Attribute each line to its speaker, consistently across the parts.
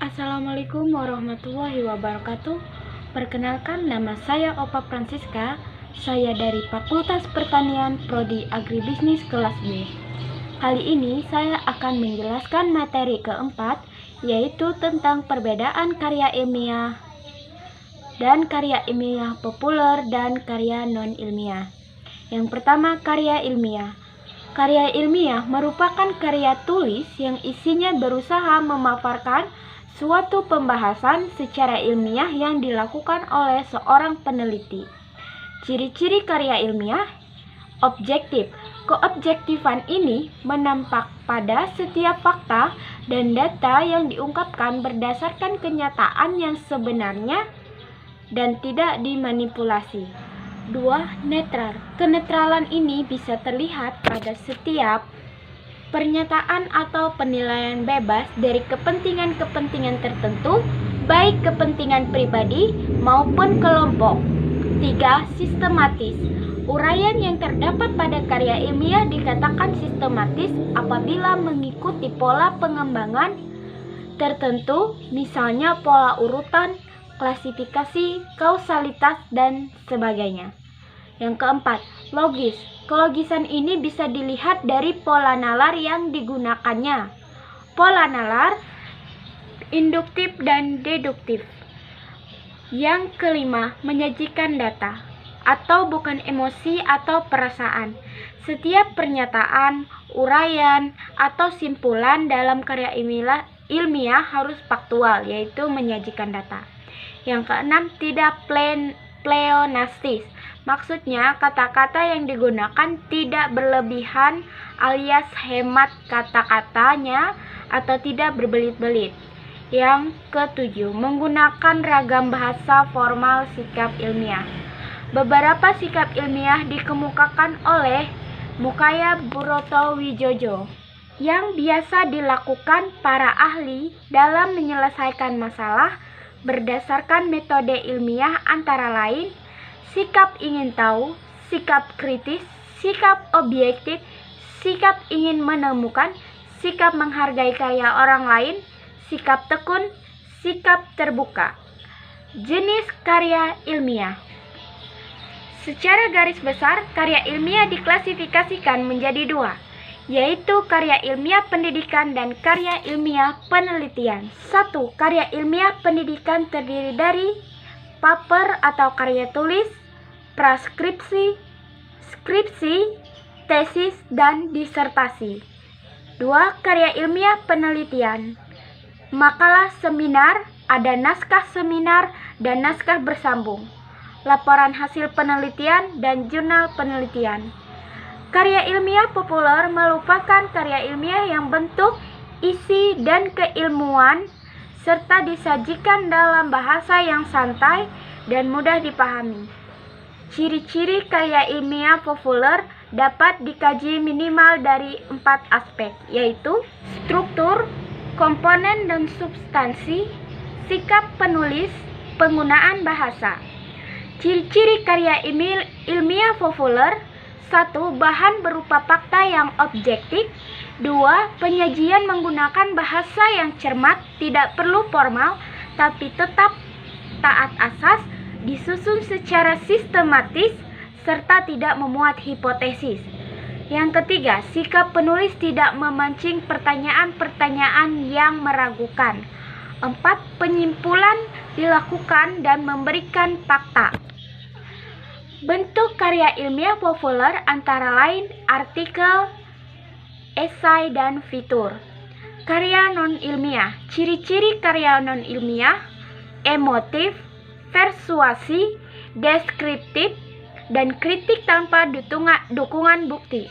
Speaker 1: Assalamualaikum warahmatullahi wabarakatuh. Perkenalkan, nama saya Opa Francisca. Saya dari Fakultas Pertanian Prodi Agribisnis kelas B. Kali ini saya akan menjelaskan materi keempat, yaitu tentang perbedaan karya ilmiah dan karya ilmiah populer dan karya non-ilmiah. Yang pertama, karya ilmiah. Karya ilmiah merupakan karya tulis yang isinya berusaha memaparkan suatu pembahasan secara ilmiah yang dilakukan oleh seorang peneliti. Ciri-ciri karya ilmiah: objektif. Keobjektifan ini menampak pada setiap fakta dan data yang diungkapkan berdasarkan kenyataan yang sebenarnya dan tidak dimanipulasi. 2. Netral. Kenetralan ini bisa terlihat pada setiap pernyataan atau penilaian bebas dari kepentingan-kepentingan tertentu, baik kepentingan pribadi maupun kelompok. 3. Sistematis. Uraian yang terdapat pada karya ilmiah dikatakan sistematis apabila mengikuti pola pengembangan tertentu, misalnya pola urutan, klasifikasi, kausalitas, dan sebagainya. Yang keempat, logis. Kelogisan ini bisa dilihat dari pola nalar yang digunakannya. Pola nalar, induktif dan deduktif. Yang kelima, menyajikan data atau bukan emosi atau perasaan. Setiap pernyataan, uraian, atau simpulan dalam karya ilmiah harus faktual, yaitu menyajikan data. Yang keenam, tidak pleonastis. Maksudnya, kata-kata yang digunakan tidak berlebihan alias hemat kata-katanya atau tidak berbelit-belit. Yang ketujuh, menggunakan ragam bahasa formal sikap ilmiah. Beberapa sikap ilmiah dikemukakan oleh Mukaya Buroto Wijojo yang biasa dilakukan para ahli dalam menyelesaikan masalah berdasarkan metode ilmiah, antara lain sikap ingin tahu, sikap kritis, sikap objektif, sikap ingin menemukan, sikap menghargai karya orang lain, sikap tekun, sikap terbuka. Jenis karya ilmiah. Secara garis besar, karya ilmiah diklasifikasikan menjadi dua, yaitu karya ilmiah pendidikan dan karya ilmiah penelitian. 1. Karya ilmiah pendidikan terdiri dari paper atau karya tulis, praskripsi, skripsi, tesis, dan disertasi. 2. Karya ilmiah penelitian. Makalah seminar, ada naskah seminar dan naskah bersambung, laporan hasil penelitian, dan jurnal penelitian. Karya ilmiah populer merupakan karya ilmiah yang bentuk, isi, dan keilmuan serta disajikan dalam bahasa yang santai dan mudah dipahami. Ciri-ciri karya ilmiah populer dapat dikaji minimal dari 4 aspek, yaitu struktur, komponen dan substansi, sikap penulis, penggunaan bahasa. Ciri-ciri karya ilmiah populer: 1. Bahan berupa fakta yang objektif. 2. Penyajian menggunakan bahasa yang cermat, tidak perlu formal, tapi tetap taat asas, disusun secara sistematis, serta tidak memuat hipotesis. Yang ketiga, sikap penulis tidak memancing pertanyaan-pertanyaan yang meragukan. 4. Penyimpulan dilakukan dan memberikan fakta. Bentuk karya ilmiah populer antara lain artikel, esai, dan fitur. Karya non-ilmiah. Ciri-ciri karya non-ilmiah: emotif, persuasi, deskriptif, dan kritik tanpa dukungan bukti.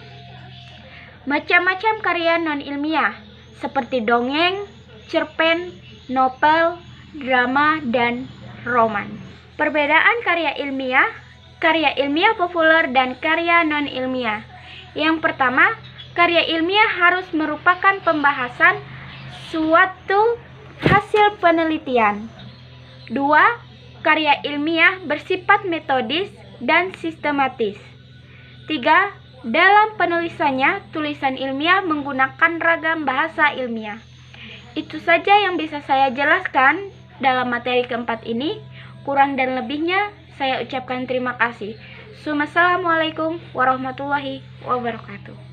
Speaker 1: Macam-macam karya non-ilmiah seperti dongeng, cerpen, novel, drama, dan roman. Perbedaan karya ilmiah populer dan karya non-ilmiah. Yang pertama, karya ilmiah harus merupakan pembahasan suatu hasil penelitian. 2. Karya ilmiah bersifat metodis dan sistematis. 3. Dalam penulisannya, tulisan ilmiah menggunakan ragam bahasa ilmiah. Itu saja yang bisa saya jelaskan dalam materi keempat ini. Kurang dan lebihnya saya ucapkan terima kasih. Assalamualaikum warahmatullahi wabarakatuh.